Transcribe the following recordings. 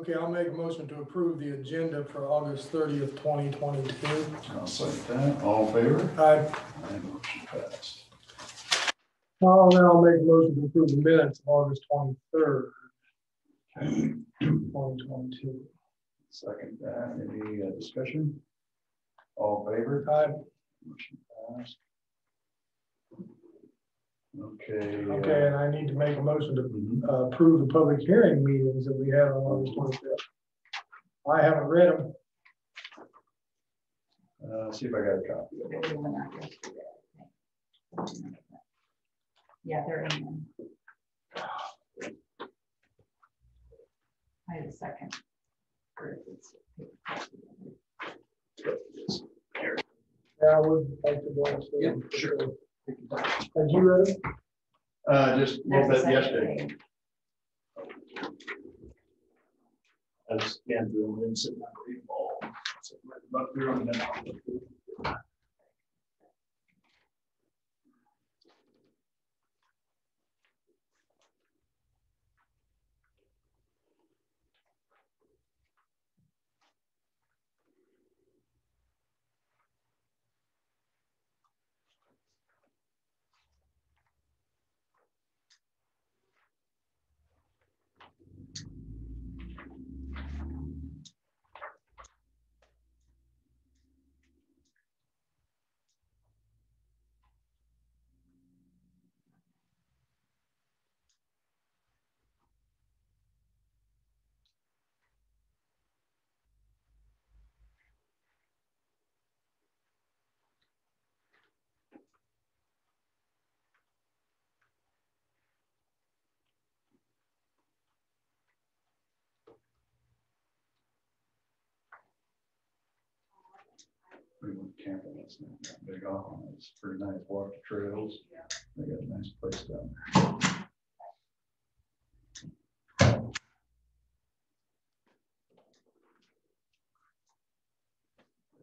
Okay, I'll make a motion to approve the agenda for August 30th, 2022. I'll second that. All in favor? Aye. Aye, motion passed. I'll make a motion to approve the minutes of August 23rd, 2022. Second that. Any discussion? All in favor? Aye. Motion passed. Okay. Okay, and I need to make a motion to approve the public hearing meetings that we had on August 25th. I haven't read them. See if I got a copy of it. Yeah, they're in. I had a second. Yeah, I would like to go. Yeah, sure. Had you read it? Just a little bit yesterday. I just scanned through them and said, not read them all. So I'm up through them and then I'll look through them. We went camping last night, not big off, it's pretty nice, walk the trails. They got a nice place down there.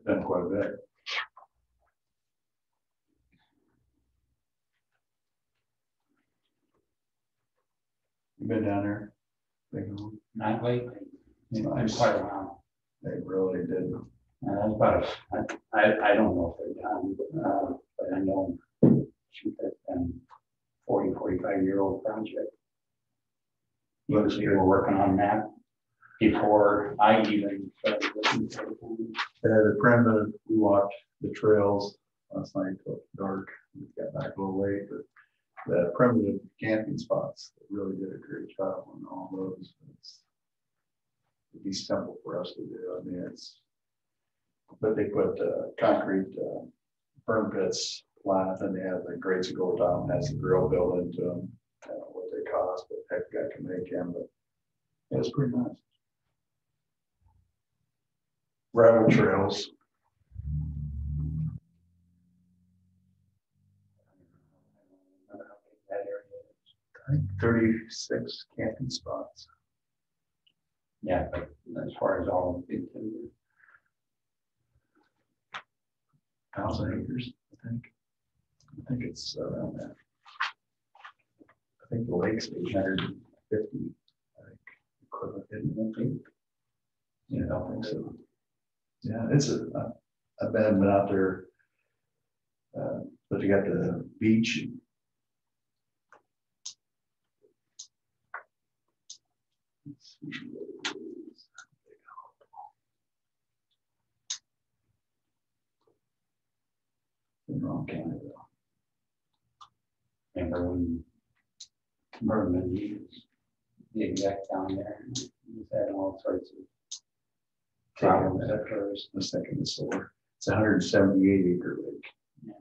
Done quite a bit. You been down there? Not lately. Nice. Quite a while. They really did. That's about I don't know if they're done, but I know that's been 45-year-old project. Looks We good. were working on that before I even started looking for it. The perimeter, we walked the trails last night till dark. We got back a little late, but the primitive camping spots really did a great job on all those. It'd be simple for us to do. I mean, but they put concrete burn pits flat, and they have the grates that go down, has the grill built into them. I don't know what they cost, but heck, guy can make them. But it was pretty nice. Gravel trails. I think 36 camping spots. Yeah, but as far as all of the 1,000 acres, I think it's around that. I think the lake's 850, I think, equivalent, isn't it? Yeah, I don't think so. Yeah, it's I've been out there, but you got the beach. Let's see what it is. In wrong Canada. Remember when Merman used the exec down there? He had all sorts of problems at first. The second solar. It's a 178 acre lake. Yeah.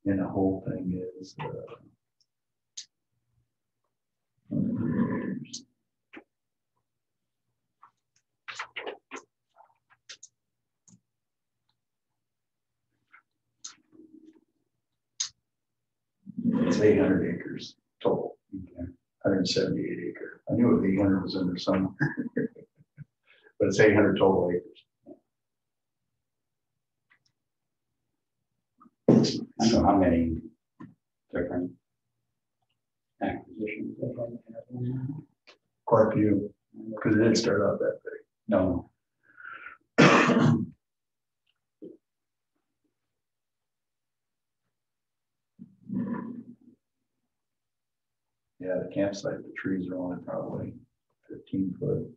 And the whole thing is it's 800 acres total. Okay. 178 acre. I knew the 800 was in there somewhere, but it's 800 total acres. I don't know how many different acquisitions they have. Quite a few. Because it didn't start out that big. No. Yeah, the campsite, the trees are only probably 15 foot.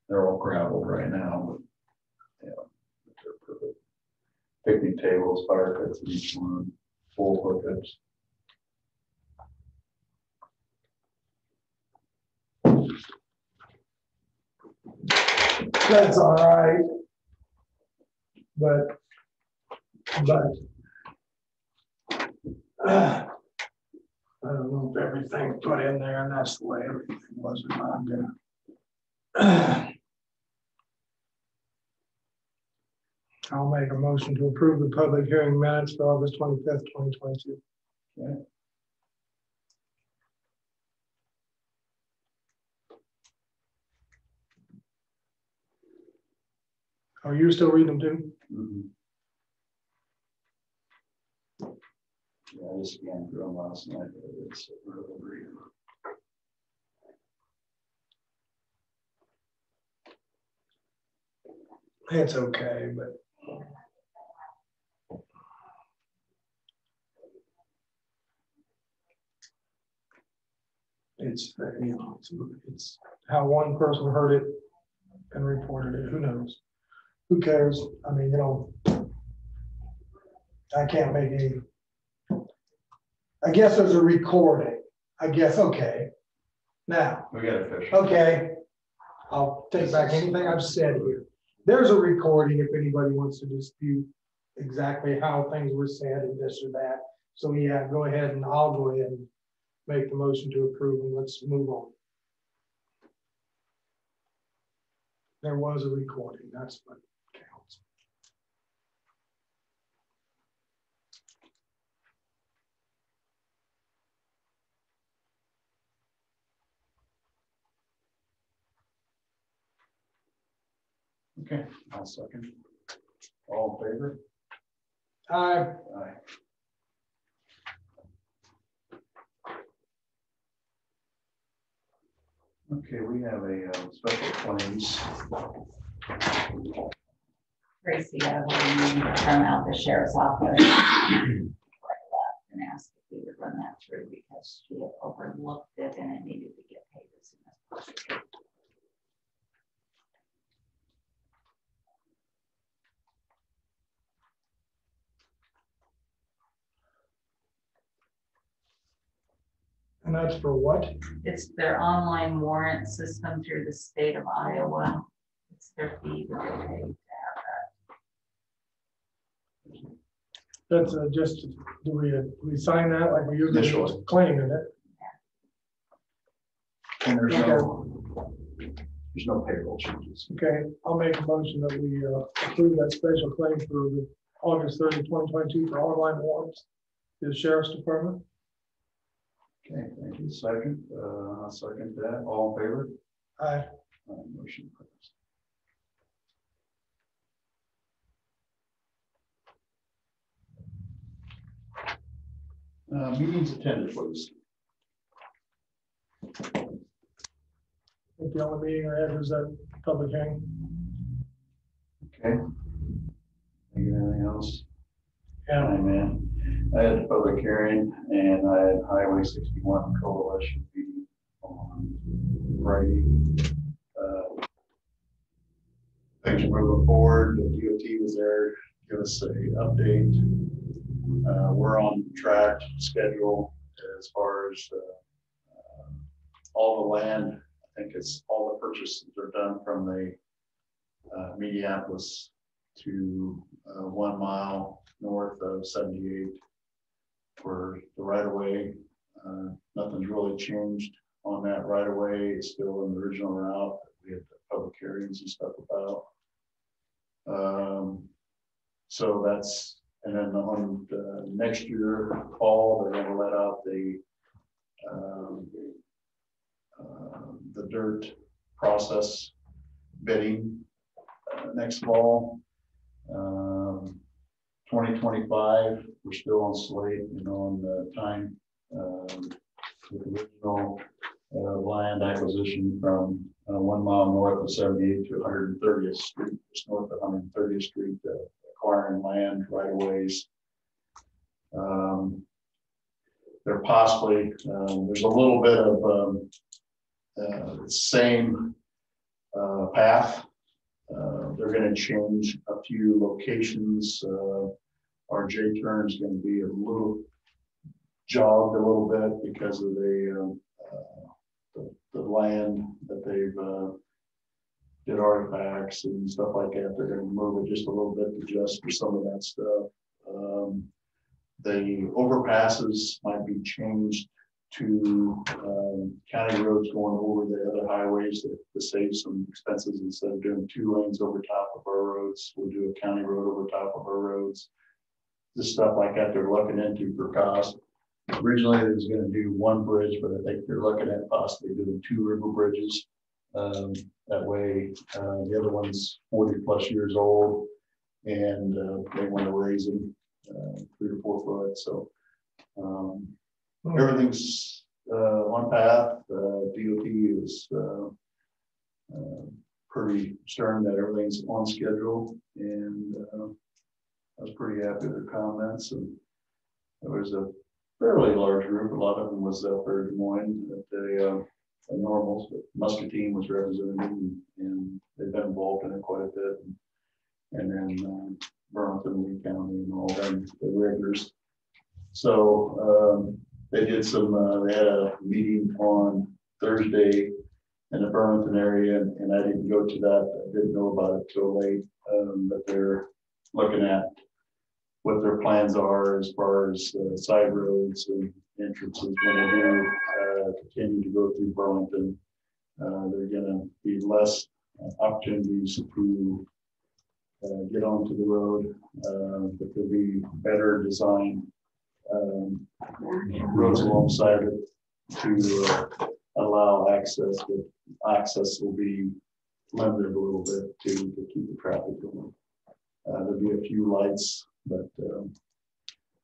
They're all gravel right now, but yeah, they're perfect. Picnic tables, fire pits, in each one, full hookups. That's all right. But I don't know if everything put in there and that's the way everything was or not. I'll make a motion to approve the public hearing minutes for August 25th, 2022. Okay. Are you still reading them too? Mm-hmm. Yeah, I just scanned through them last night, but it's really brief. It's okay, but it's, you know, it's how one person heard it and reported it. Who knows? Who cares? I mean, you know, I can't make any. I guess there's a recording. I guess, okay. Now, We got a fish. okay, I'll take back anything I've said here. There's a recording if anybody wants to dispute exactly how things were said and this or that. So yeah, go ahead and I'll go ahead and make the motion to approve and let's move on. There was a recording, that's what counts. Okay, I'll second. All in favor? Aye. Aye. Okay, we have a special claims. Tracy, I will from out the sheriff's office. Before I left and asked if we would run that through because she had overlooked it and it needed to get paid as soon as possible. And that's for what? It's their online warrant system through the state of Iowa. It's their fee that they pay to have that. That's just, do we sign that like we usually Initially. claiming it? And there's Yeah. no payroll changes. Okay, I'll make a motion that we approve that special claim for the August 30, 2022 for online warrants to the Sheriff's Department. Okay, thank you. Second, I'll second that. All in favor? Aye. Motion passed. Meetings attended, please. I think the only meeting I had was that public hearing. Okay. Anything else? Yeah. Hi, man. I had a public hearing and I had Highway 61 Coalition meeting on Friday. Things are moving forward. The DOT was there to give us an update. We're on track schedule as far as all the land. I think it's all the purchases are done from the Minneapolis to 1 mile north of 78 for the right of way. Nothing's really changed on that right of way. It's still in the original route. We had public hearings and stuff about. So that's, and then on next year fall, they're going to let out the dirt process bidding next fall. 2025, we're still on slate, on the time. The original land acquisition from 1 mile north of 78 to 130th Street, just north of 130th Street, acquiring land right of ways. There possibly, there's a little bit of same path. They're going to change a few locations. Our J turn is going to be a little jogged a little bit because of the land that they've did artifacts and stuff like that. They're going to move it just a little bit to adjust for some of that stuff. The overpasses might be changed to county roads going over the other highways to save some expenses. Instead of doing 2 lanes over top of our roads, we'll do a county road over top of our roads. Just stuff like that they're looking into for cost. Originally, they was going to do 1 bridge, but I think they're looking at possibly doing 2 river bridges. That way, the other one's 40+ years old, and they want to raise them 3 to 4 foot. So everything's on path. DOT is pretty stern that everything's on schedule, and I was pretty happy with their comments. And there was a fairly large group. A lot of them was up there in Des Moines at the normals, but Muscatine was represented, and they've been involved in it quite a bit. And then Burlington, Lee County, and all them, the regulars. So they did some, they had a meeting on Thursday in the Burlington area, and I didn't go to that. I didn't know about it till late, but they're looking at what their plans are as far as side roads and entrances when they do continue to go through Burlington. There are going to be less opportunities to get onto the road, but there'll be better design roads alongside it to allow access, but access will be limited a little bit to keep the traffic going. There'll be a few lights, but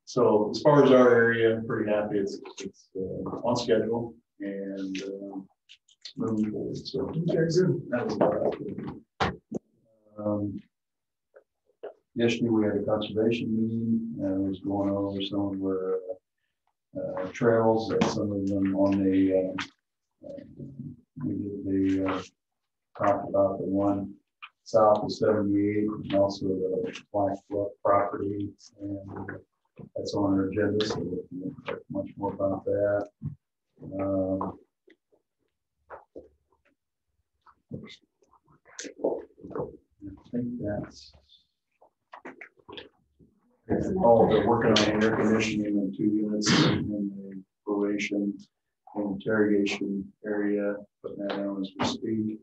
so as far as our area, I'm pretty happy. It's on schedule and moving forward. So that was about it. Yesterday we had a conservation meeting. I was going over some of our trails, some of them on the we did talked about the one south of 78 and also the Black Bluff property, and that's on our agenda, so we'll talk much more about that. I think that's all. They're working on air conditioning in 2 units in the probation and interrogation area, putting that on as we speak.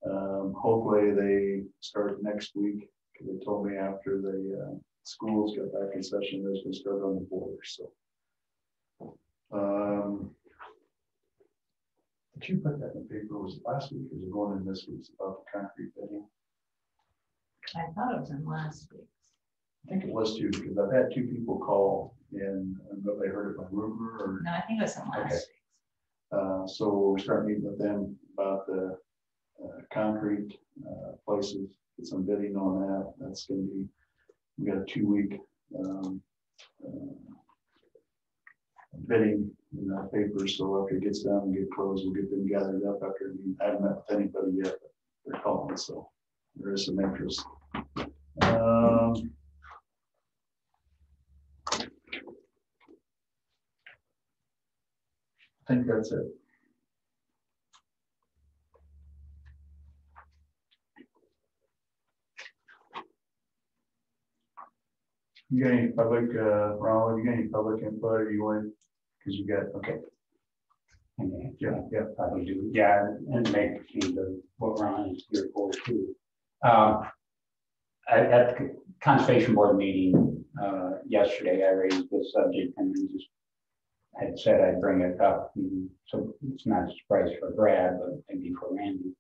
Hopefully they start next week, because they told me after the schools got back in session, they're going to start on the border. So, did you put that in the paper? Was it last week or was it going in this week's about the concrete bidding? I thought it was in last week. I think it was too, because I've had 2 people call and I don't know if they heard it by rumor or. No, I think it was in last week. So we're starting meeting with them about the concrete places, get some bidding on that. That's going to be, we got a 2-week bidding in that paper. So after it gets done and get closed, we'll get them gathered up after. I haven't met with anybody yet, but they're calling, so there is some interest. I think that's it. You got any public, Ronald, you got any public input, or you want, because you got, okay. Yeah, probably do. Yeah, and make to what Ron is here for too. At the Conservation Board meeting yesterday, I raised this subject and just had said I'd bring it up. So it's not a surprise for Brad, but maybe for Randy.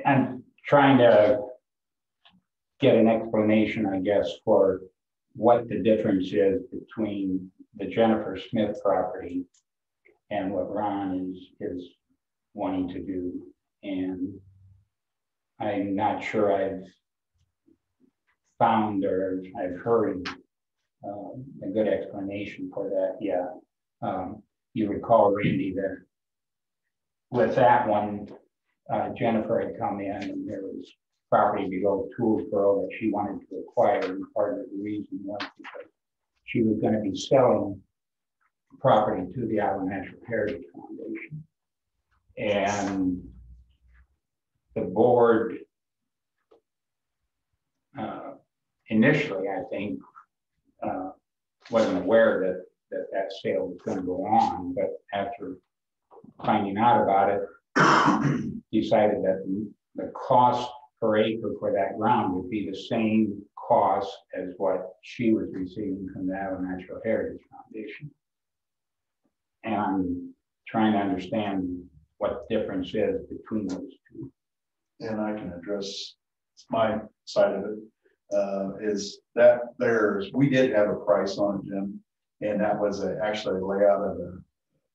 I'm trying to get an explanation, I guess, for what the difference is between the Jennifer Smith property and what Ron is wanting to do. And I'm not sure I've found or I've heard a good explanation for that yet. You recall, Randy, that with that one, Jennifer had come in and there was property below Toolsboro that she wanted to acquire, and part of the reason was because she was going to be selling property to the Iowa Natural Heritage Foundation. And the board initially, I think, wasn't aware that sale was going to go on, but after finding out about it, decided that the cost per acre for that ground would be the same cost as what she was receiving from the Iowa Natural Heritage Foundation. And I'm trying to understand what the difference is between those two. And I can address my side of it, is that we did have a price on it, Jim, and that was actually a layout of the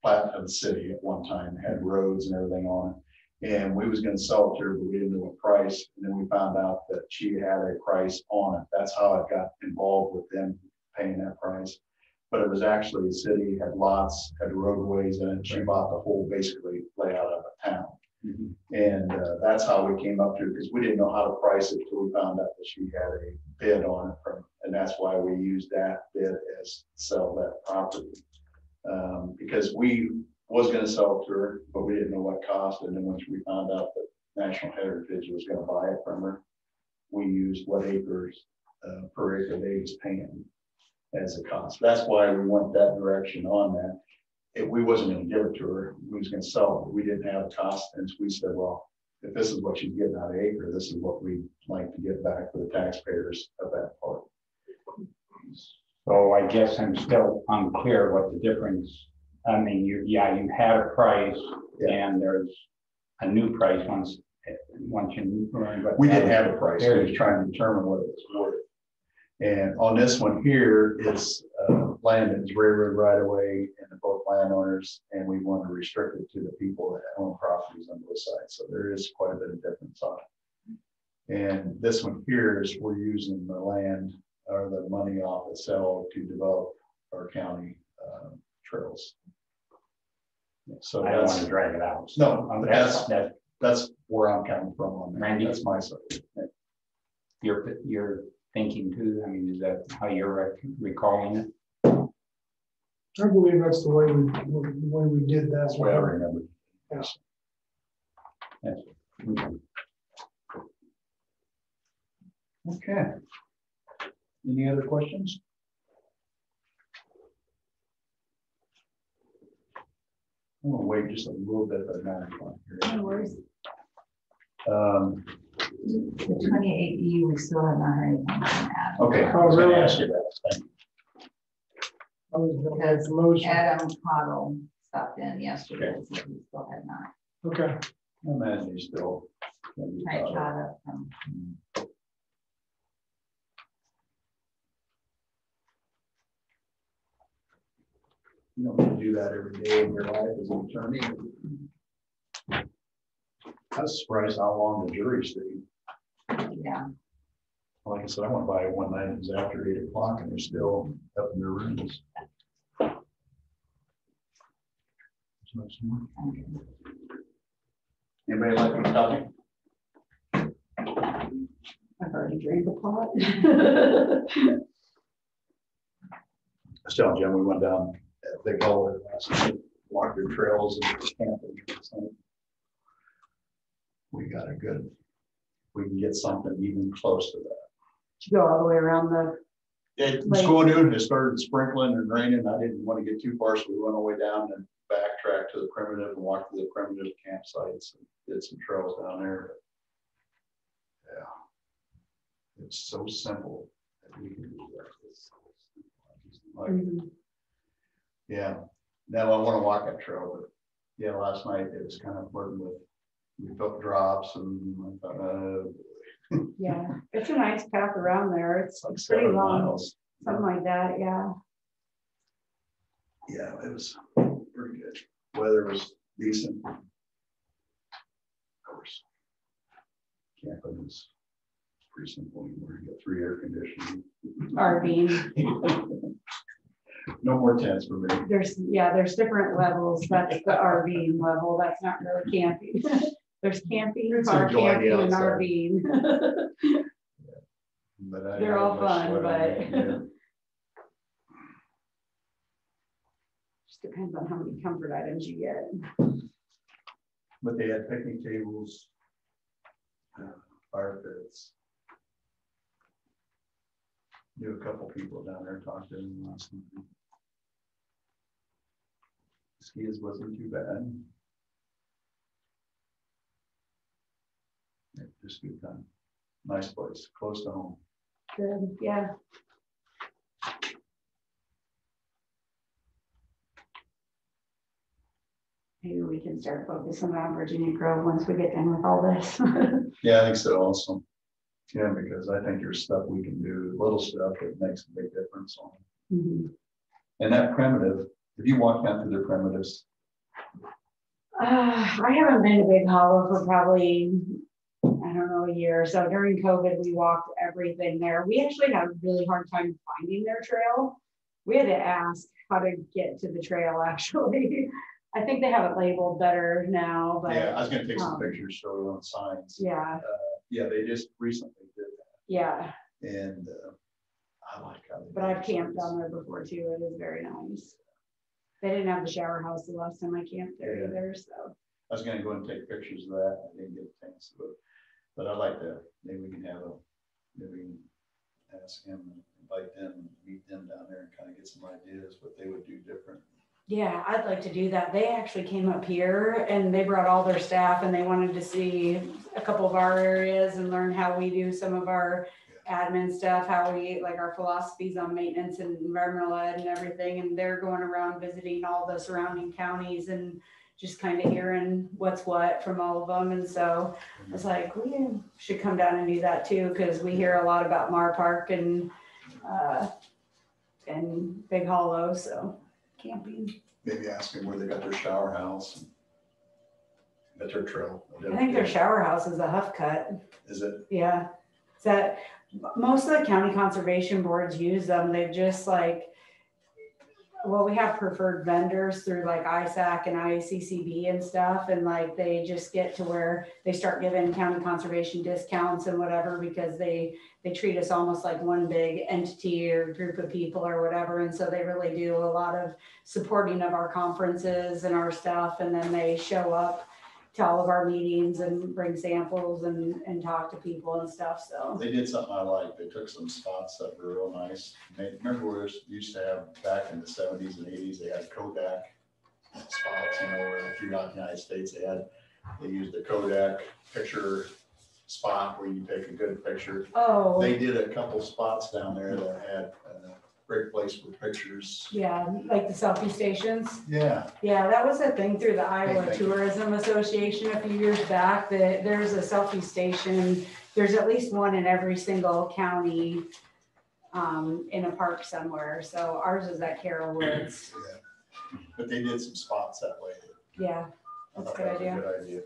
plat of the city at one time, had roads and everything on it. And we was gonna sell it to her, but we didn't know what price. And then we found out that she had a price on it. That's how I got involved with them paying that price. But it was actually the city had lots, had roadways, and she bought the whole basically layout of a town. Mm-hmm. And that's how we came up to it, because we didn't know how to price it until we found out that she had a bid on it and that's why we used that bid as sell that property. Because we was going to sell it to her, but we didn't know what cost. And then once we found out that National Heritage was going to buy it from her, we used what acres per acre they was paying as a cost. That's why we went that direction on that. We wasn't going to give it to her. We was going to sell it, but we didn't have a cost. And so we said, well, if this is what she's getting out of acre, this is what we'd like to get back for the taxpayers of that part. So I guess I'm still unclear what the difference. I mean, you had a price, and there's a new price once you learn. We didn't have a price. We was trying to determine what it was worth. And on this one here, it's land that's railroad right away, and they're both landowners, and we want to restrict it to the people that own properties on both sides. So there is quite a bit of difference on it. And this one here is we're using the land or the money off the sale to develop our county trails. So I don't want to drag it out. No, that's where I'm coming from on that. Randy, that's my side. You're thinking too. I mean, is that how you're recalling it? I believe that's the way we did that. That's the way I remember. Yes. Yes. Okay. Any other questions? I'm gonna wait just a little bit for 9 o'clock here. No worries. The 28E, we still have not heard anything from that. Okay, I was going to ask you that. Because Adam Cottle stopped in yesterday, so he still had not. Okay. I imagine he's still. I caught up from. You don't have to do that every day in your life as an attorney. I was surprised how long the jury stayed. Yeah. Like I said, I went by one night, it was after 8 o'clock and they're still up in their rooms. Anybody like to talk? I've already drank a pot. I was telling Jim, we went down at Big Hole last night, walked their trails and camping. We got a good, we can get something even close to that. To go all the way around the. It was going to, it started sprinkling and raining. I didn't want to get too far, so we went all the way down and backtracked to the primitive and walked to the primitive campsites and did some trails down there. But yeah, it's so simple that we can do that. Like, yeah, now I want to walk that trail, but yeah, last night it was kind of flirting with, we felt drops and I thought, Yeah, it's a nice path around there. It's like pretty 7 long, miles. something like that. Yeah. Yeah, it was pretty good. weather was decent. Of course, camping is pretty simple. You get 3 air conditioning. RV. No more tents for me. There's different levels. That's the RV level. That's not really camping. There's camping, It's car enjoying the camping, and outside. RVing. But I They're had all much fun, sweat on but- me, yeah. Just depends on how many comfort items you get. But they had picnic tables, fire pits. Knew a couple people down there, talked to them last night. Skis wasn't too bad. Yeah, just good time. Nice place, close to home. Good, yeah. Maybe we can start focusing on Virginia Grove once we get done with all this. Yeah, I think so also. Yeah, because I think there's stuff we can do, little stuff that makes a big difference on. Mhm. And that primitive, if you walk down through the primitives, I haven't been to Big Hollow for probably, I don't know, a year. So during COVID, we walked everything there. We actually had a really hard time finding their trail. We had to ask how to get to the trail, actually. I think they have it labeled better now, but yeah, I was gonna take some pictures, show you on signs. yeah, Yeah, they just recently did yeah. that, and I like how they. But I've camped down there before too. It is very nice. They didn't have the shower house the last time I camped there Yeah. either, so. I was gonna go and take pictures of that, I didn't get a chance to, but I'd like to, maybe we can maybe we can ask him, and invite them, and meet them down there and kind of get some ideas what they would do different. Yeah, I'd like to do that. They actually came up here and they brought all their staff and they wanted to see a couple of our areas and learn how we do some of our admin stuff, how we, like our philosophies on maintenance and environmental ed and everything. And they're going around visiting all the surrounding counties and just kind of hearing what's what from all of them. And so I was like, we should come down and do that too, because we hear a lot about Mar Park and Big Hollow, so camping. Maybe ask them where they got their shower house. That's their trail. I think their shower house is a Huff Cut. Is it? Yeah. Is that most of the county conservation boards use them. They've just like, well, we have preferred vendors through like ISAC and IACCB and stuff. And like, they just get to where they start giving county conservation discounts and whatever, because they treat us almost like one big entity or group of people or whatever. And so they really do a lot of supporting of our conferences and our stuff. And then they show up to all of our meetings and bring samples and talk to people and stuff, so. They did something I like. They took some spots that were real nice. Remember where we used to have back in the 70s and 80s, they had Kodak spots, where throughout the United States, they used the Kodak picture spot where you take a good picture. Oh. They did a couple spots down there that had a great place for pictures. Yeah, like the selfie stations. Yeah. Yeah, that was a thing through the Iowa thank you. Tourism Association a few years back, that there's a selfie station. There's at least one in every single county in a park somewhere. So ours is at Carroll Woods. Yeah. But they did some spots that way. Yeah, I that's a thought good that was idea. a good idea.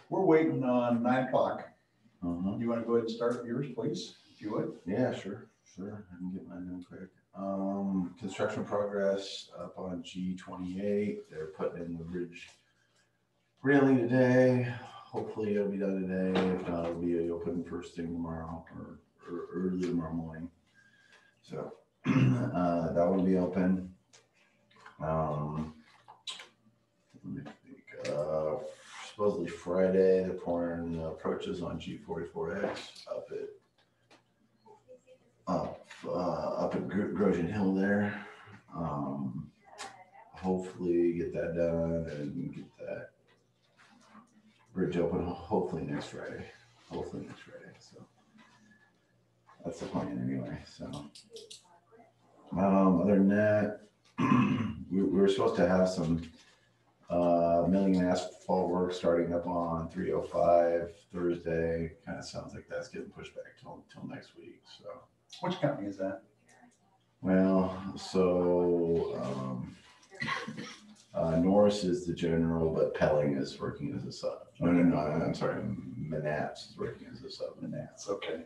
We're waiting on 9 o'clock. You want to go ahead and start yours, please, if you would? Yeah, sure. I can get mine done quick. Construction progress up on G28. They're putting in the bridge railing today. Hopefully it'll be done today. If not, it'll be open first thing tomorrow or early tomorrow morning. So that will be open. Let me think. Supposedly Friday, they're pouring approaches on G44X up at Grosjean Hill there. Hopefully get that done and get that bridge open hopefully next Friday. So that's the plan anyway. So other than that, we were supposed to have some milling and asphalt work starting up on 305 Thursday. Kind of sounds like that's getting pushed back till next week. So Which company is that? well, so Norris is the general, but Pelling is working as a sub. No, I'm sorry, Manats is working as a sub. That's okay.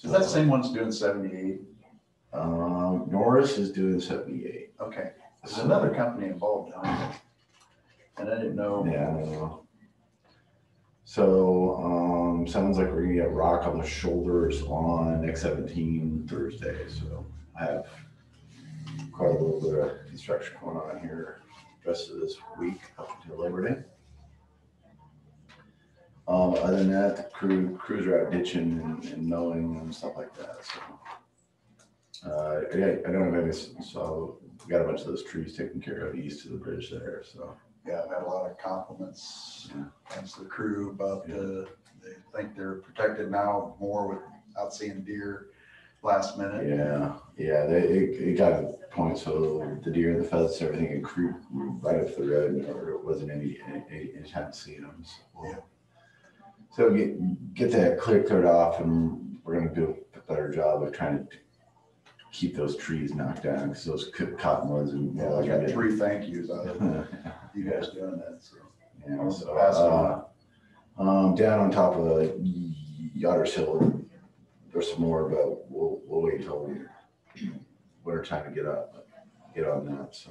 Is that the same one's doing 78? Norris is doing 78. Okay. There's another company involved down there. And I didn't know. Yeah, I don't know. So, sounds like we're gonna get rock on the shoulders on X17 Thursday. So I have quite a little bit of construction going on here rest of this week up until Labor Day. Other than that, the crews are out ditching and mowing and stuff like that. So, I don't have any, so we got a bunch of those trees taken care of east of the bridge there. So. Yeah, I've had a lot of compliments thanks to the crew about they think they're protected now more without seeing deer last minute. Yeah, it got to the point so the deer and the pheasants, everything had creeped right up the road, and there wasn't any time to see them. So get that cleared off, and we're gonna do a better job of trying to keep those trees knocked down because those cottonwoods and Yeah, I got 3 thank yous out of you guys doing that. So yeah, so down on top of Yotter's Hill, there's some more, but we'll wait until winter time to get on that. So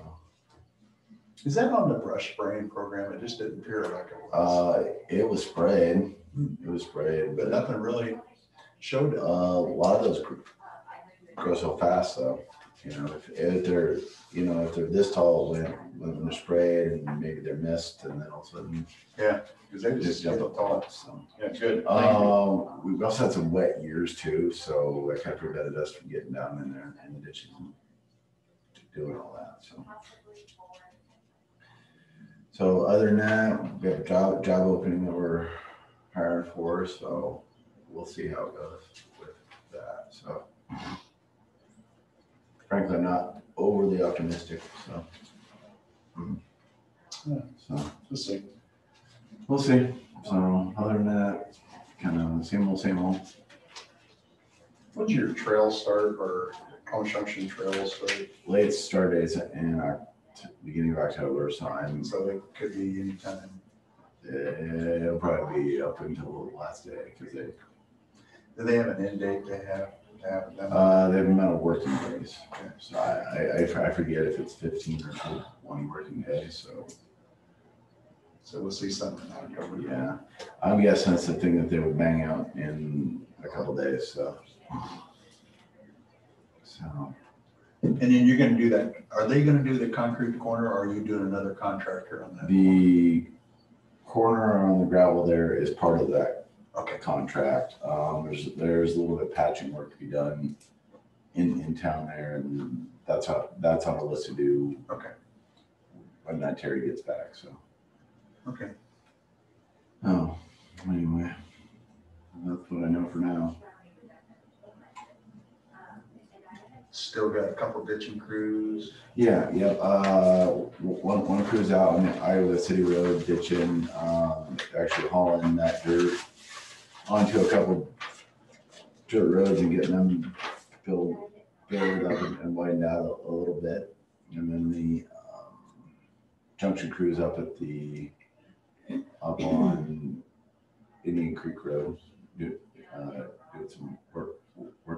is that on the brush spraying program? It just didn't appear like it was. It was sprayed. It was sprayed, But but nothing really showed it. a lot of those grow so fast though. If they're this tall when they're sprayed and maybe they're missed and then all of a sudden Yeah, because they just just jump get up tall. So. Yeah, good. Thank you. We've also had some wet years too, so that kind of prevented us from getting down in there in the ditches and doing all that. So other than that, we have a job opening that we're hiring for, so we'll see how it goes with that. So frankly, I'm not overly optimistic. So, so Let's see. we'll see. So other than that, kind of same old. When's your trail start or construction trail start? Late start dates in beginning of October, so So it could be anytime. it'll probably be up until the last day because Do they have an end date they have to have them? they have an amount of working days. So I forget if it's 15 or 20 working days. So we'll see something in October. Yeah, I'm guessing it's the thing that they would bang out in a couple days. So. And then you're gonna do that, are they gonna do the concrete corner or are you doing another contractor on that? The corner on the gravel there is part of that Okay. contract. There's a little bit of patching work to be done in town there, and that's on a list to do. Okay. When that Terry gets back. So. Okay. Oh, anyway, that's what I know for now. Still got a couple ditching crews. Yeah. One crew's out on the Iowa City Road ditching, actually hauling that dirt onto a couple dirt roads and getting them filled up and widened out a little bit. And then the junction crews up on Indian Creek Road, doing some work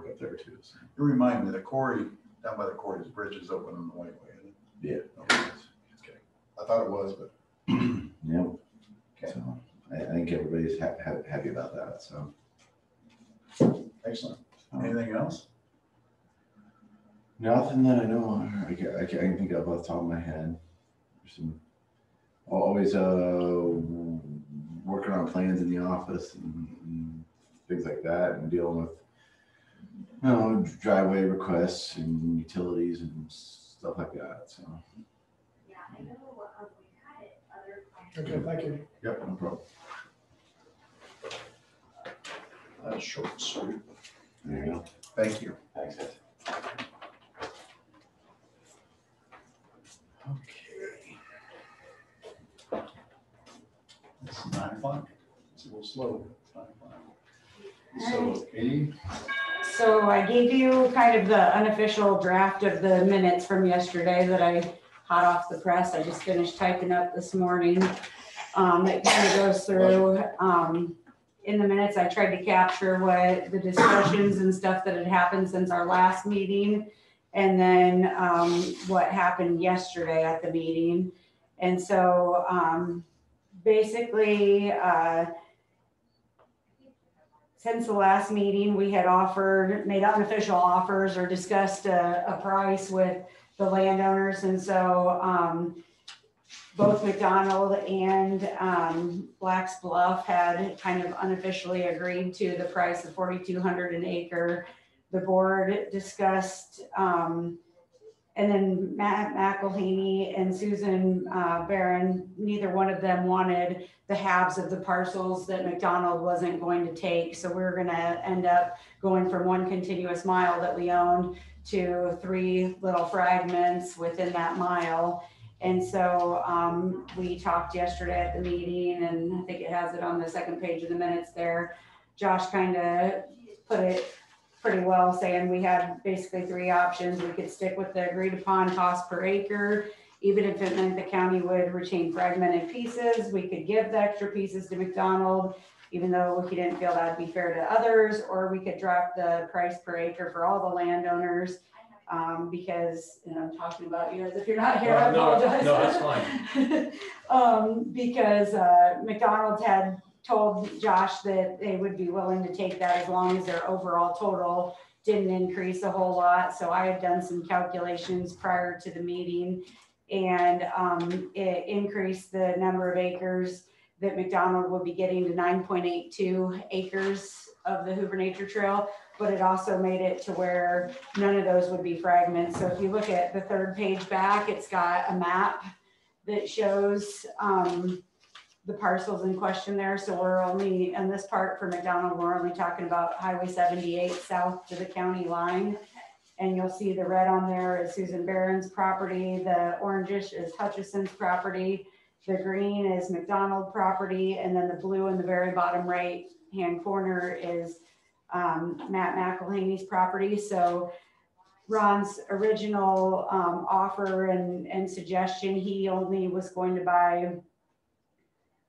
up there too. So. You remind me, the quarry, down by the quarry's bridge is open on the white way, isn't it? Yeah. Okay. I thought it was, but. Yep. Okay. So I think everybody's happy about that. So. Excellent. Anything else? Nothing that I know of. I can think of off the top of my head. There's some always working on plans in the office and things like that, and dealing with driveway requests and utilities and stuff like that. So. Okay, thank you. Yep, no problem. That's short and sweet. There you go. Thank you. Thanks, guys. Okay. It's 9 o'clock. It's a little slow. It's 9 o'clock. So, Katie? So I gave you kind of the unofficial draft of the minutes from yesterday that I hot off the press. I just finished typing up this morning. It kind of goes through, in the minutes, I tried to capture what the discussions and stuff that had happened since our last meeting. And then what happened yesterday at the meeting. And so basically, since the last meeting, we had made unofficial offers or discussed a price with the landowners. And so both McDonald and Black's Bluff had kind of unofficially agreed to the price of $4,200 an acre. The board discussed, and then Matt McElhaney and Susan Barron, neither one of them wanted the halves of the parcels that McDonald wasn't going to take. So we were going to end up going from one continuous mile that we owned to 3 little fragments within that mile. And so we talked yesterday at the meeting, and I think it has it on the second page of the minutes there. Josh kind of put it pretty well, saying we had basically 3 options. We could stick with the agreed upon cost per acre, even if it meant the county would retain fragmented pieces. We could give the extra pieces to McDonald, even though he didn't feel that'd be fair to others, or we could drop the price per acre for all the landowners. Because, and I'm talking about you as if you're not here, I apologize. No, that's fine. Because McDonald's had told Josh that they would be willing to take that as long as their overall total didn't increase a whole lot. So I had done some calculations prior to the meeting, and it increased the number of acres that McDonald would be getting to 9.82 acres of the Hoover Nature Trail, but it also made it to where none of those would be fragments. So if you look at the 3rd page back, it's got a map that shows the parcels in question there. So we're only, in this part for McDonald, we're only talking about Highway 78 south to the county line. And you'll see the red on there is Susan Barron's property. The orangish is Hutchison's property. The green is McDonald property. And then the blue in the very bottom right hand corner is Matt McElhaney's property. So Ron's original offer and suggestion, he only was going to buy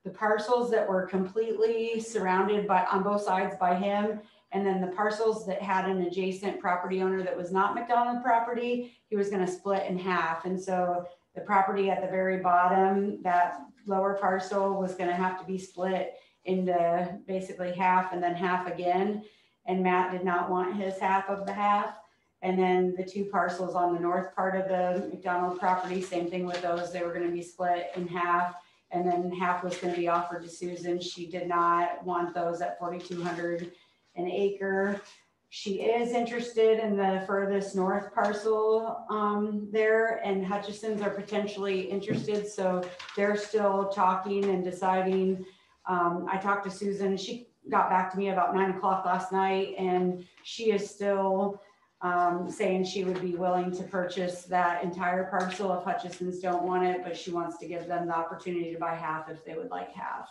the parcels that were completely surrounded by on both sides by him, and then the parcels that had an adjacent property owner that was not McDonald property, he was going to split in half. And so the property at the very bottom, that lower parcel, was going to have to be split into basically half and then half again. And Matt did not want his half of the half. And then the 2 parcels on the north part of the McDonald property, same thing with those, they were going to be split in half. And then half was going to be offered to Susan. She did not want those at $4,200 an acre. She is interested in the furthest north parcel there, and Hutchison's are potentially interested. So they're still talking and deciding. I talked to Susan. She got back to me about 9 o'clock last night, and she is still saying she would be willing to purchase that entire parcel if Hutchison's don't want it, but she wants to give them the opportunity to buy half if they would like half.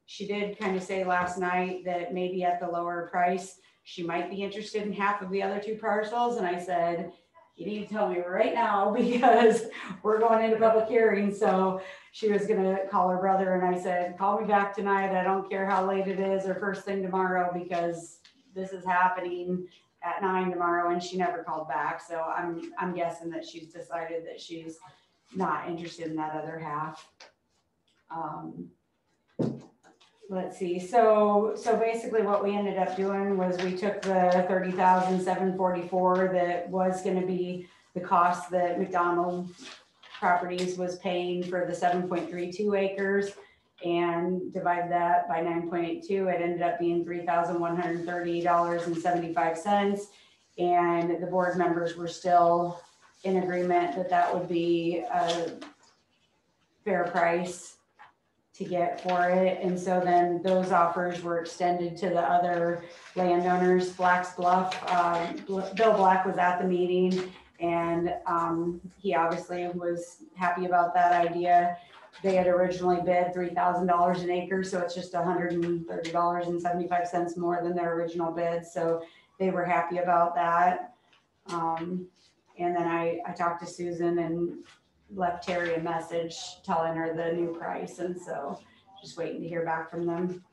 She did kind of say last night that maybe at the lower price, she might be interested in half of the other 2 parcels. And I said, you need to tell me right now because we're going into public hearing. So she was going to call her brother, and I said, call me back tonight. I don't care how late it is or first thing tomorrow, because this is happening at 9 tomorrow. And she never called back. So I'm guessing that she's decided that she's not interested in that other half. Let's see. So basically what we ended up doing was we took the $30,744 that was going to be the cost that McDonald Properties was paying for the 7.32 acres and divided that by 9.82. It ended up being $3,130.75. And the board members were still in agreement that that would be a fair price to get for it. And so then those offers were extended to the other landowners. Black's Bluff, Bill Black was at the meeting, and he obviously was happy about that idea. They had originally bid $3,000 an acre, so it's just $130.75 more than their original bid. So they were happy about that. And then I talked to Susan and left Terry a message telling her the new price, and so just waiting to hear back from them.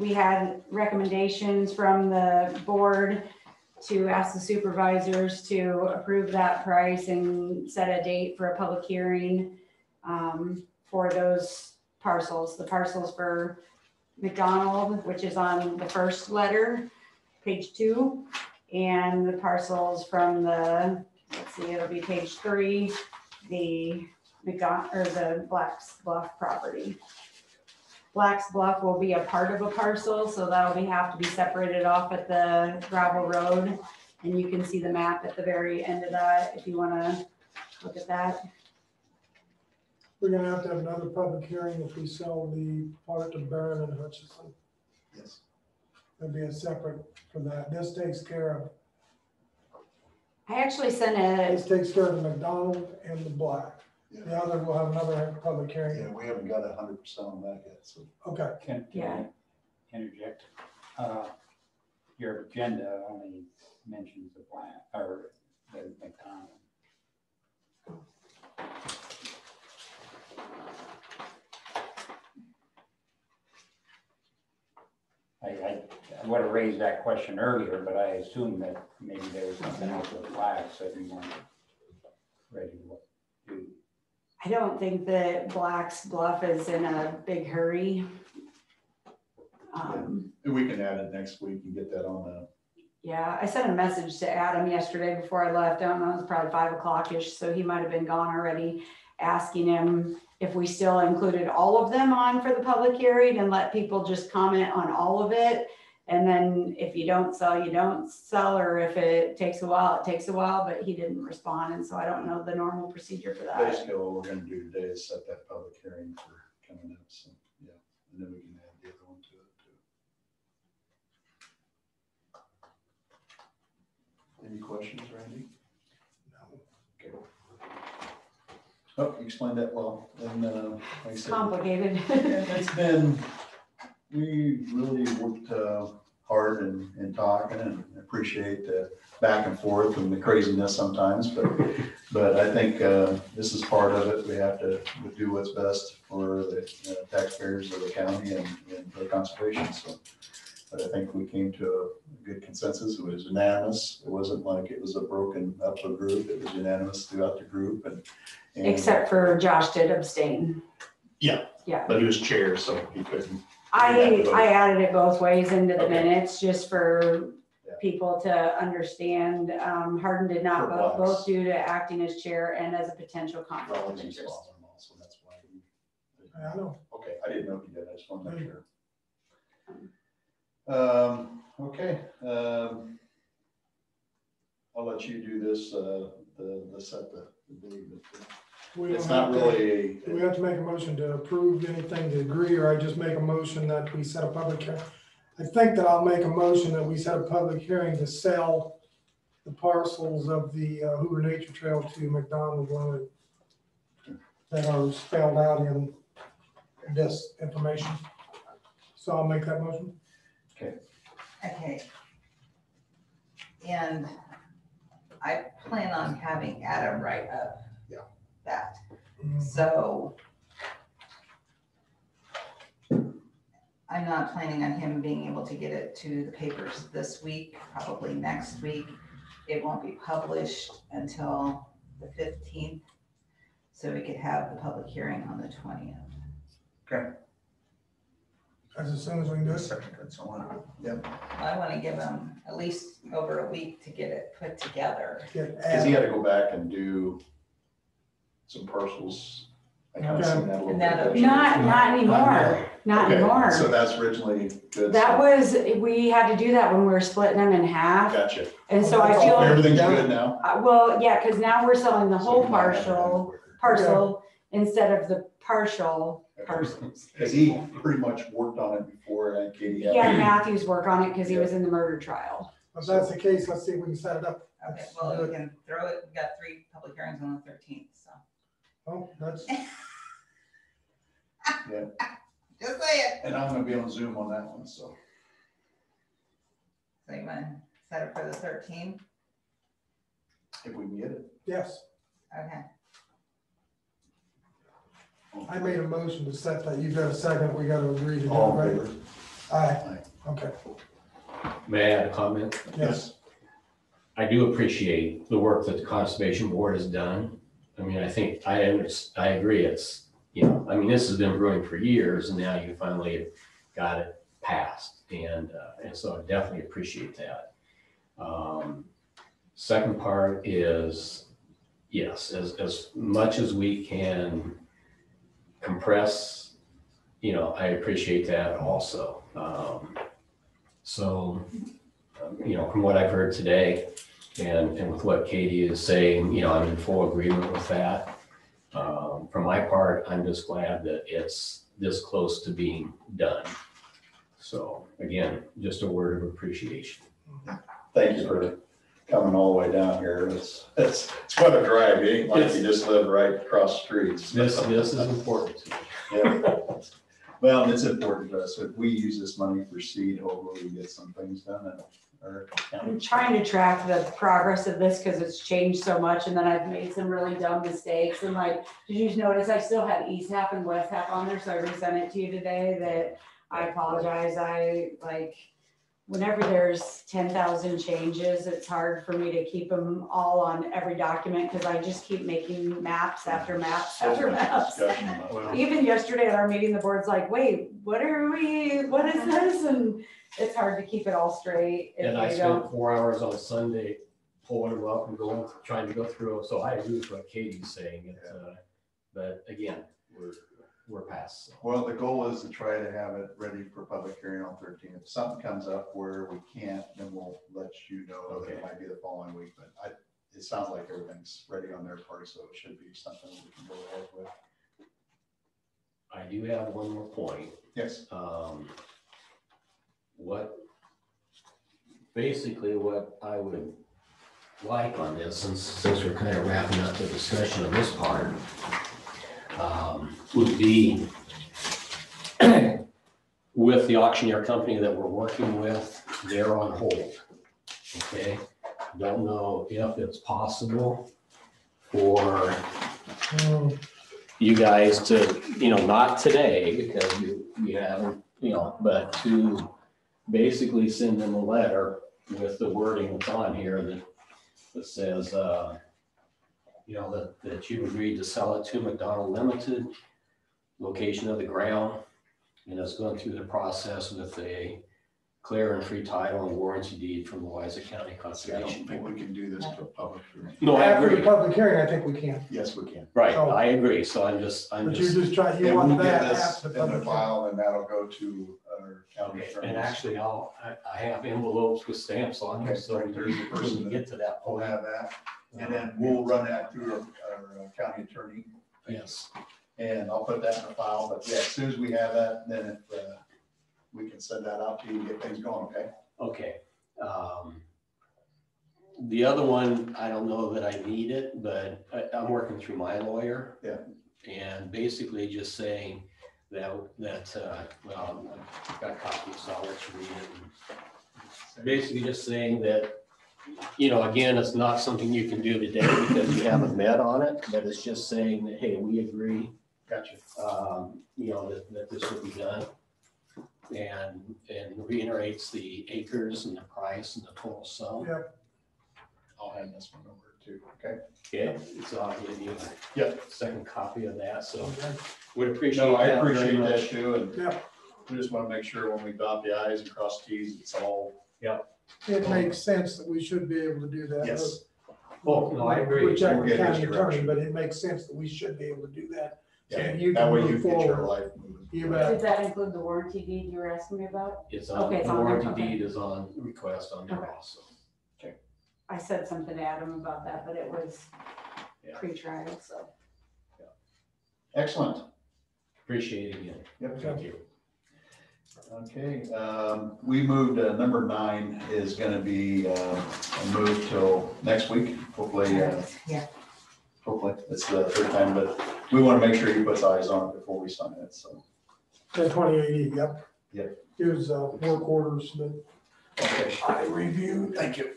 We had recommendations from the board to ask the supervisors to approve that price and set a date for a public hearing for those parcels. The parcels for McDonald, which is on the first letter, page 2, and the parcels from the, let's see, it'll be page 3, the the Black's Bluff property. Black's Bluff will be a part of a parcel, so that'll have to be separated off at the gravel road. And you can see the map at the very end of that if you want to look at that. We're gonna have to have another public hearing if we sell the part to Barron and Hutchison. Yes. There'll be a separate for that. This takes care of, I actually sent this takes care of the McDonald and the Black. The other will have another public Yeah, hearing. we haven't got 100% on that yet, so. Okay, Can Yeah. I interject? Your agenda only mentions the plant or the McDonald. I would have raised that question earlier, but I assumed that maybe there was something else with Blacks that we weren't ready to do. I don't think that Black's Bluff is in a big hurry. And we can add it next week and get that on the. Yeah, I sent a message to Adam yesterday before I left. I don't know, it was probably 5 o'clock-ish, so he might have been gone already, asking him if we still included all of them on for the public hearing and let people just comment on all of it. And then if you don't sell, you don't sell, or if it takes a while, it takes a while, but he didn't respond. And so I don't know the normal procedure for that. Basically, all we're gonna do today is set that public hearing for coming up, so, yeah, and then we can add the other one to it too. Any questions, Randy? No. Okay. Oh, you explained that well, and, like I It's said. complicated. It's been, we really worked hard and talking, and appreciate the back and forth and the craziness sometimes, but I think this is part of it. We have to do what's best for the taxpayers of the county and for conservation. So, but I think we came to a good consensus. It was unanimous. It wasn't like it was a broken up a group. It was unanimous throughout the group, and Except for Josh did abstain. Yeah. Yeah. But he was chair, so he couldn't. I added it both ways into the Okay. minutes just for Yeah. people to understand. Hardin did not For vote, Blacks. both due to acting as chair and as a potential conflict Well, of he's interest. father-in-law, so that's why he. I know. Okay, I didn't know if you did. I just want to make sure. Okay, I'll let you do this, the set the date, but We don't it's not have to- really. Do we have to make a motion to approve anything to agree, or I just make a motion that we set a public hearing? I think that I'll make a motion that we set a public hearing to sell the parcels of the Hoover Nature Trail to McDonald Limited that are spelled out in this information. So I'll make that motion. Okay. And I plan on having Adam write up. Yeah. That, so. I'm not planning on him being able to get it to the papers this week, probably next week. It won't be published until the 15th. So we could have the public hearing on the 20th. Okay. As soon as we can do it. That's all. Yep. I want to give him at least over a week to get it put together. Get Because he added. had to go back and do some parcels. I kind of Okay. seen that a little And bit. that'll- Not anymore, not Okay, anymore. so that's originally good. That was, we had to do that when we were splitting them in half. Gotcha. And so I Oh, feel, Everything's good now? well, yeah, because now we're selling the So whole you might have it done parcel quicker. instead of the partial parcels. Because he pretty much worked on it before, and Katie He had had. Matthews work on it because he was in the murder trial. If that's the case, let's see if we can set it up. Okay, Let's well, do we it. can throw it, we've got 3 public hearings on the 13th, so. Oh, that's, Yeah, Just say it. and I'm gonna be on Zoom on that one, so. So you want to set it for the 13th. If we can get it. Yes, Okay. I made a motion to set that. You've got a second. We got to agree to do it, All in right? favor? Aye. Okay, May I add a comment? yes. I do appreciate the work that the Conservation Board has done. I mean, I think, I agree, it's, I mean, this has been brewing for years, and now you finally got it passed, and so I definitely appreciate that. Second part is, yes, as much as we can compress, I appreciate that also. From what I've heard today and with what Katie is saying, I'm in full agreement with that. For my part, I'm just glad that it's this close to being done. So again, just a word of appreciation. Thank you for coming all the way down here. It's quite a drive. It ain't like you just live right across the streets. This is important to me. Yeah. Well, it's important to us. If we use this money for seed, hopefully we get some things done in our county. I'm trying to track the progress of this because it's changed so much, and then I've made some really dumb mistakes. And like, did you notice I still had East Half and West Half on there? So I resent it to you today. That I apologize. Whenever there's 10,000 changes, it's hard for me to keep them all on every document because I just keep making maps after maps after maps. Even yesterday at our meeting, the board's like, wait, what is this? And it's hard to keep it all straight. And I spent 4 hours on Sunday pulling them up and trying to go through them. So I agree with what Katie's saying. But again, we're past. So. Well, the goal is to try to have it ready for public hearing on 13th. If something comes up where we can't, then we'll let you know. That it might be the following week, but it sounds like everything's ready on their part, so it should be something we can go ahead with. I do have one more point. Yes. What I would like on this, since we're kind of wrapping up the discussion of this part, would be with the auctioneer company that we're working with, they're on hold. Okay, don't know if it's possible for you guys to, not today because you haven't, but to basically send them a letter with the wording that's on here that says, that you agreed to sell it to McDonald Limited, location of the ground, and it's going through the process with a clear and free title and warranty deed from the Louisa County I Conservation don't think Board. we can do this to a public hearing. No, I After the agree. public hearing, I think we can. Yes, we can. Right, So- I agree. So I'm But just. you're just trying, you And want we'll get that this after in the the public hearing. file, and that'll go to our county Okay, attorney. and actually, I have envelopes with stamps on them, so There's the person when we get to that We'll point. have that, and then we'll run that through our county attorney, Yes. and I'll put that in the file, but yeah, as soon as we have that, then if, we can send that out to you and get things going, okay? Okay. The other one, I don't know that I need it, but I'm working through my lawyer. Yeah. And basically just saying that well, I've got copies, so I'll let you read it. Basically just saying that, again, it's not something you can do today because you haven't met on it, but it's just saying that, hey, we agree, Gotcha. that this will be done. And reiterates the acres and the price and the total sum. Yeah. I'll hand this one over too, okay? Okay, so I'll give you Yep. a second copy of that, so Okay. would appreciate No, I that very appreciate that much. too, and Yeah, we just want to make sure when we dot the i's and cross t's, it's all. it makes sense that we should be able to do that. Yes. Oh, no, I agree. We'll check We'll with get his county attorney, direction. but it makes sense that we should be able to do that. So Yeah, you that can way move you get your forward. life moving. You bet. Did that include the warranty deed you were asking me about? It's on, Okay, it's the on there, warranty okay. deed is on request on there Okay. also. I said something to Adam about that, but it was Yeah. pre-trial, so. Excellent. Appreciate it again. Yep. Thank you. Okay, we moved, number 9 is gonna be, moved till next week, hopefully, Yeah. hopefully, it's the third time, but we wanna make sure he puts eyes on it before we sign it, so. The 2080, yep. Yep. Here's work orders that I reviewed, thank you.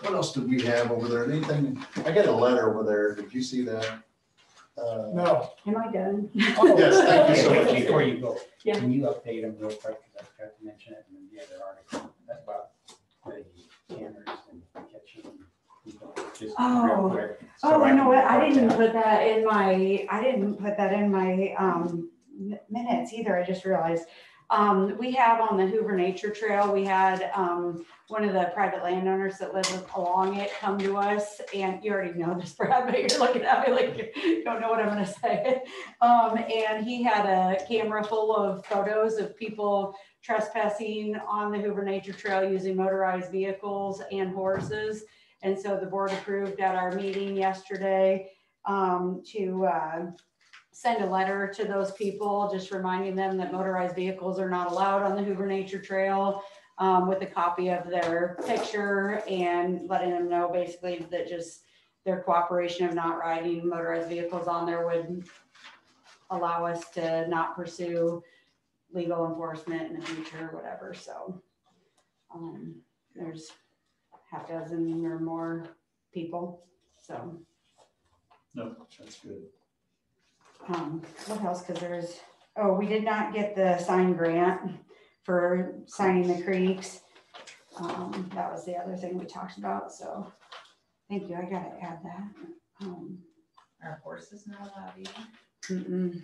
What else did we have over there? Anything, I got a letter over there. Did you see that? No. Am I done? Yes, thank you so much. Before you go, Yeah. can you update them real quick, because I forgot to mention it in the other article about the cameras and catching people, just real quick. Oh, you know what? I can didn't report put that in my minutes either. I just realized. We have on the Hoover Nature Trail, we had one of the private landowners that lives along it come to us, and you already know this, Brad, but you're looking at me like you don't know what I'm gonna say. And he had a camera full of photos of people trespassing on the Hoover Nature Trail using motorized vehicles and horses. And so the board approved at our meeting yesterday to send a letter to those people, just reminding them that motorized vehicles are not allowed on the Hoover Nature Trail, with a copy of their picture, and letting them know basically that just their cooperation of not riding motorized vehicles on there would allow us to not pursue legal enforcement in the future or whatever. So there's half dozen or more people. So No, that's good. what else? Because there's, oh, we did not get the sign grant for signing the creeks. That was the other thing we talked about. So thank you. I gotta add that. Our horses not allowed either. Mm-mm.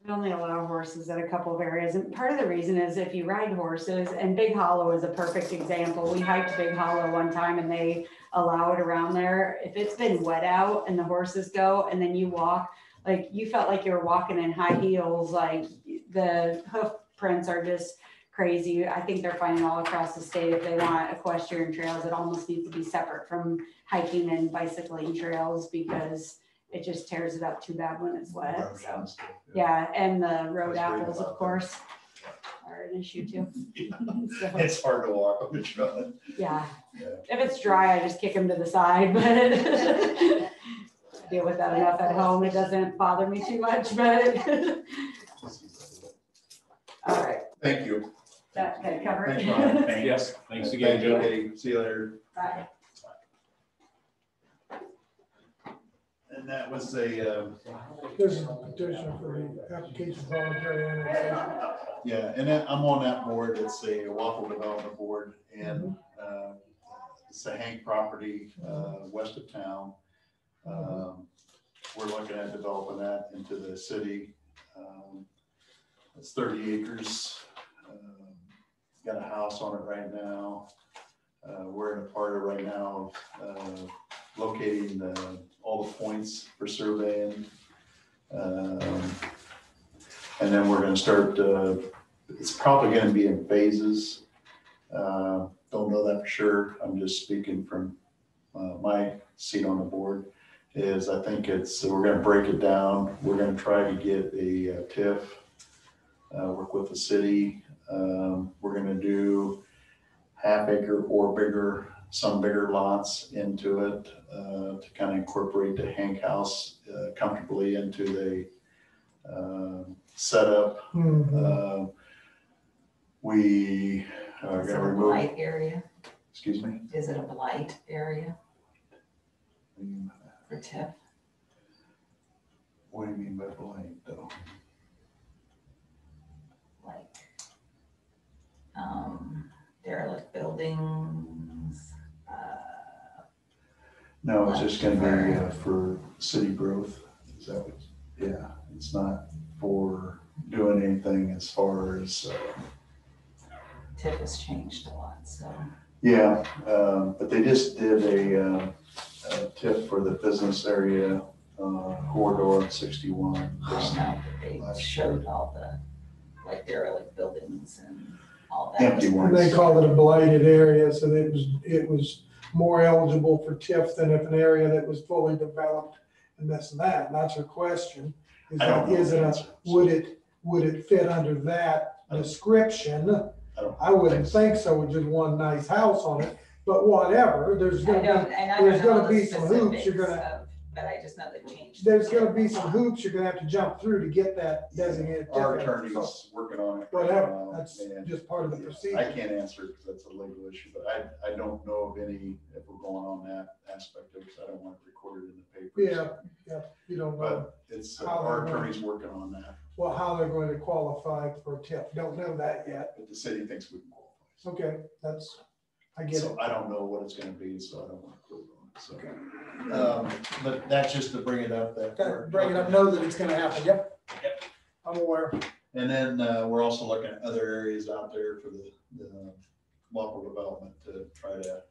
We only allow horses at a couple of areas, and part of the reason is if you ride horses, and Big Hollow is a perfect example. We hiked Big Hollow one time and they allow it around there. If it's been wet out and the horses go, and then you walk, like you felt like you were walking in high heels, like the hoof prints are just crazy. I think they're finding all across the state, if they want equestrian trails, it almost needs to be separate from hiking and bicycling trails, because it just tears it up too bad when it's wet. So yeah, and the road apples, of course, are an issue too. So, It's hard to walk on the trail. yeah, if it's dry, I just kick them to the side, but deal with that enough at home. It doesn't bother me too much, but all right, Thank you. that cover it. Thanks, Ron. Yes, thanks again, Joe. Okay, see you later. Bye. And that was a, This is a petition for the application for voluntary annexation. yeah, and I'm on that board. It's a Waffle Development Board, and it's a Hank property west of town. We're looking at developing that into the city. It's 30 acres. Got a house on it right now. We're in a part of right now locating all the points for surveying. And then we're going to start, it's probably going to be in phases. Don't know that for sure. I'm just speaking from my seat on the board. Is I think we're going to break it down. We're going to try to get a TIF, work with the city. We're going to do half acre or bigger, some bigger lots into it to kind of incorporate the Hank house comfortably into the setup. We are Is going it to a remove. blight area? Excuse me. Is it a blight area for TIF? What do you mean by blight, though? Like derelict buildings? No, it's just going to be for city growth. Is that what? Yeah, it's not for doing anything as far as. TIF has changed a lot, so. Yeah, but they just did a tip for the business area corridor 61. I know, but they showed all the like derelict buildings and all that. Empty And ones. they called it a blighted area, so that it was more eligible for TIF than if an area that was fully developed and this and that. And that's her question. I don't know the answer. Would it fit under that description? I wouldn't think so with just one nice house on it, but whatever, there's gonna be some hoops you're gonna but I just know they changed. There's gonna be some hoops you're gonna have to jump through to get that designated. Our TIF. attorney's working on it. right Whatever, now, that's and just part of the I procedure. can't answer because that's a legal issue, but I don't know of any, if we're going on that aspect of it, 'cause I don't want it recorded in the papers. Yeah, you don't know, But it's, How our they're going. attorney's working on that, well, how they're going to qualify for TIF, don't know that yet. but the city thinks we can qualify. Okay, I get it. So I don't know what it's gonna be, so I don't want to quote on it, so. But that's just to bring it up that. we're Bring it up, looking- know that it's gonna happen, yep. I'm aware. And then, we're also looking at other areas out there for the local development to try to,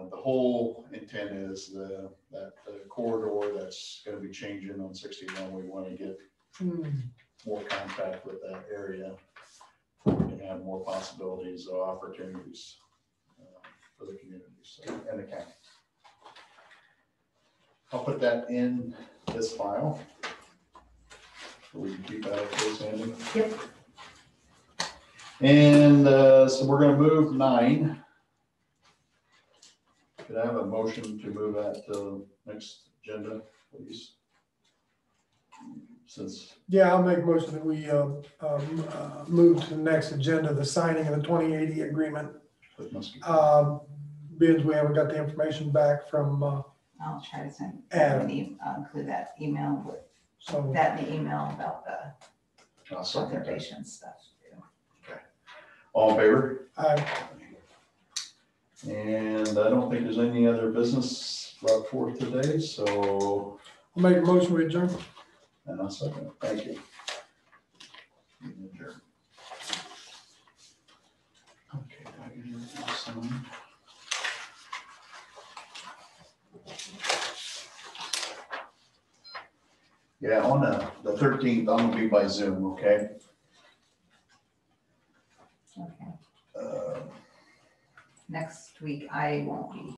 the whole intent is that corridor that's gonna be changing on 61, we wanna get more contact with that area. And have more possibilities or opportunities for the communities and the county. I'll put that in this file. So we can keep that up close, Sandy. Yep. And so we're gonna move 9. Could I have a motion to move that to next agenda, please? Since, Yeah, I'll make a motion that we move to the next agenda, the signing of the 2080 agreement. with Muskie. Being we haven't got the information back from, I'll try to send, Adam. include that email with, so, that in the email about the I'll second that. conservation stuff too. All in favor? I, And I don't think there's any other business brought forth today, so, I'll make a motion with adjourn. and I'll second it. Thank you. Meeting adjourned. Okay, do I get anything else signed? Yeah, on the 13th, I'm gonna be by Zoom, okay? Okay. Uh, Next week, I won't be